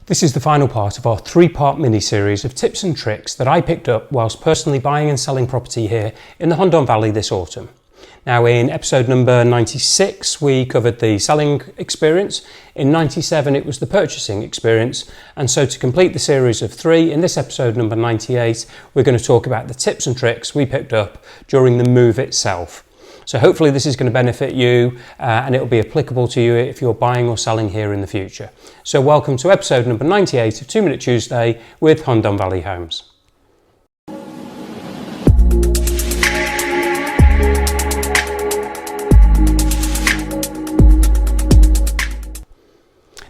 This is the final part of our three-part mini-series of tips and tricks that I picked up whilst personally buying and selling property here in the Hundon Valley this autumn. Now in episode number 96 we covered the selling experience, in 97 it was the purchasing experience, and so to complete the series of three, in this episode number 98 we're going to talk about the tips and tricks we picked up during the move itself. So hopefully this is going to benefit you and it will be applicable to you if you're buying or selling here in the future. So welcome to episode number 98 of 2 Minute Tuesday with Hundon Valley Homes.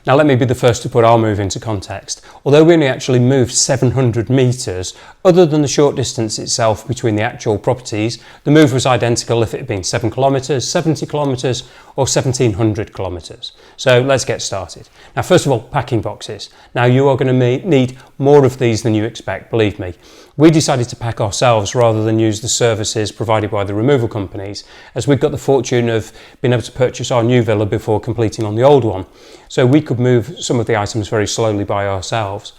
Now let me be the first to put our move into context. Although we only actually moved 700 metres, other than the short distance itself between the actual properties, the move was identical if it had been 7 kilometres, 70 kilometres or 1700 kilometres. So let's get started. Now first of all, packing boxes. Now you are going to need more of these than you expect, believe me. We decided to pack ourselves rather than use the services provided by the removal companies, as we've got the fortune of being able to purchase our new villa before completing on the old one. So we could move some of the items very slowly by ourselves.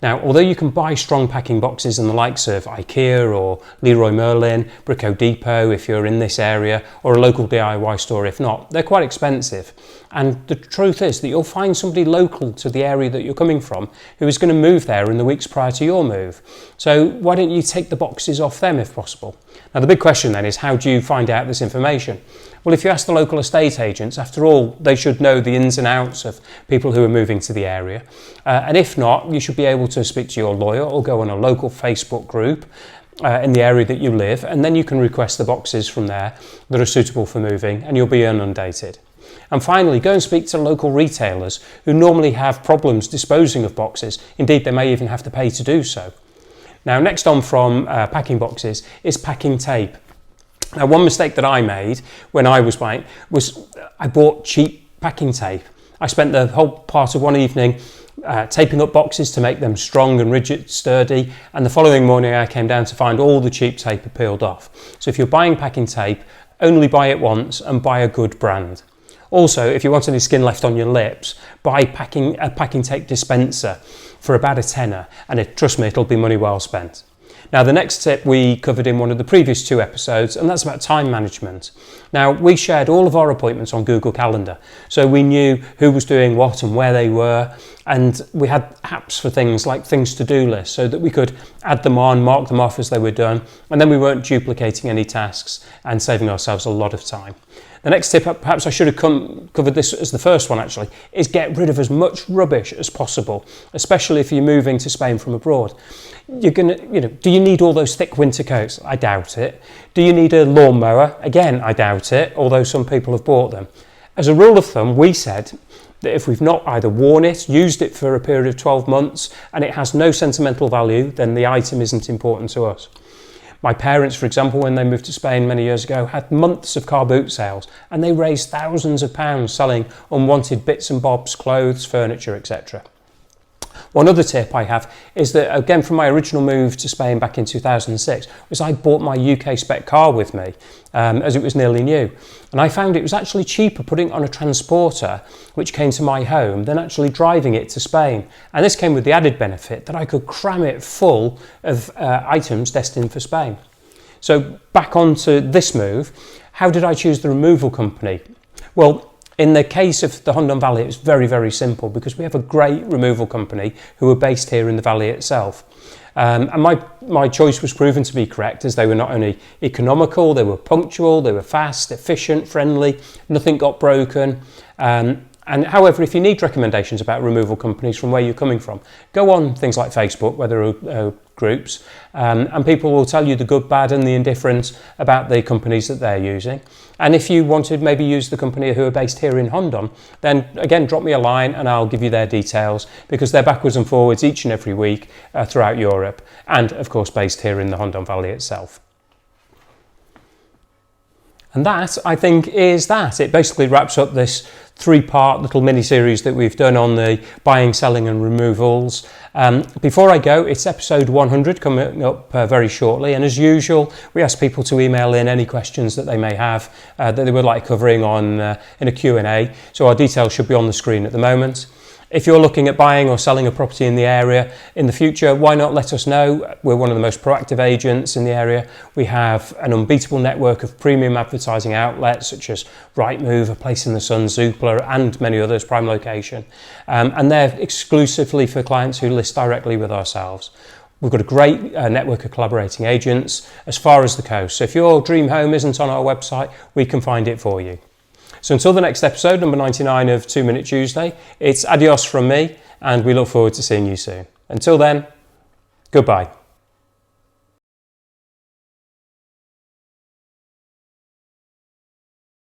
Now, although you can buy strong packing boxes in the likes of IKEA or Leroy Merlin, Brico Depot if you're in this area, or a local DIY store if not, they're quite expensive. And the truth is that you'll find somebody local to the area that you're coming from who is going to move there in the weeks prior to your move. So why don't you take the boxes off them if possible? Now the big question then is, how do you find out this information? Well, if you ask the local estate agents, after all, they should know the ins and outs of people who are moving to the area. And if not, you should be able to speak to your lawyer or go on a local Facebook group in the area that you live, and then you can request the boxes from there that are suitable for moving and you'll be inundated. And finally, go and speak to local retailers who normally have problems disposing of boxes. Indeed, they may even have to pay to do so. Now, next on from packing boxes is packing tape. Now, one mistake that I made when I was buying was I bought cheap packing tape. I spent the whole part of one evening taping up boxes to make them strong and rigid, sturdy, and the following morning I came down to find all the cheap tape had peeled off. So if you're buying packing tape, only buy it once and buy a good brand. Also, if you want any skin left on your lips, buy a packing tape dispenser for about a tenner, and trust me, it'll be money well spent. Now the next tip we covered in one of the previous two episodes, and that's about time management. Now we shared all of our appointments on Google Calendar, so we knew who was doing what and where they were, and we had apps for things like things to-do lists so that we could add them on, mark them off as they were done, and then we weren't duplicating any tasks and saving ourselves a lot of time. The next tip, perhaps I should have covered this as the first one actually, is get rid of as much rubbish as possible, especially if you're moving to Spain from abroad. Do you need all those thick winter coats? I doubt it. Do you need a lawnmower? Again, I doubt it, although some people have bought them. As a rule of thumb, we said that if we've not either worn it, used it for a period of 12 months, and it has no sentimental value, then the item isn't important to us. My parents, for example, when they moved to Spain many years ago, had months of car boot sales, and they raised thousands of pounds selling unwanted bits and bobs, clothes, furniture, etc. One other tip I have is that, again, from my original move to Spain back in 2006, was I bought my UK spec car with me, as it was nearly new. And I found it was actually cheaper putting it on a transporter, which came to my home, than actually driving it to Spain. And this came with the added benefit that I could cram it full of items destined for Spain. So back onto this move, how did I choose the removal company? Well, in the case of the Hundon Valley, it was very, very simple because we have a great removal company who are based here in the valley itself. And my choice was proven to be correct, as they were not only economical, they were punctual, they were fast, efficient, friendly, nothing got broken. And however, if you need recommendations about removal companies from where you're coming from, go on things like Facebook, where there are groups, and people will tell you the good, bad and the indifferent about the companies that they're using. And if you want to maybe use the company who are based here in Hundon, then again, drop me a line and I'll give you their details, because they're backwards and forwards each and every week throughout Europe, and of course based here in the Hundon Valley itself. And that, I think, is that. It basically wraps up this three-part little mini-series that we've done on the buying, selling and removals. Before I go, it's episode 100 coming up very shortly, and as usual we ask people to email in any questions that they may have that they would like covering on in a Q&A, so our details should be on the screen at the moment. If you're looking at buying or selling a property in the area in the future, why not let us know? We're one of the most proactive agents in the area. We have an unbeatable network of premium advertising outlets such as Rightmove, A Place in the Sun, Zoopla and many others, prime location. And they're exclusively for clients who list directly with ourselves. We've got a great network of collaborating agents as far as the coast. So if your dream home isn't on our website, we can find it for you. So until the next episode, number 99 of 2 Minute Tuesday, it's adios from me, and we look forward to seeing you soon. Until then, goodbye.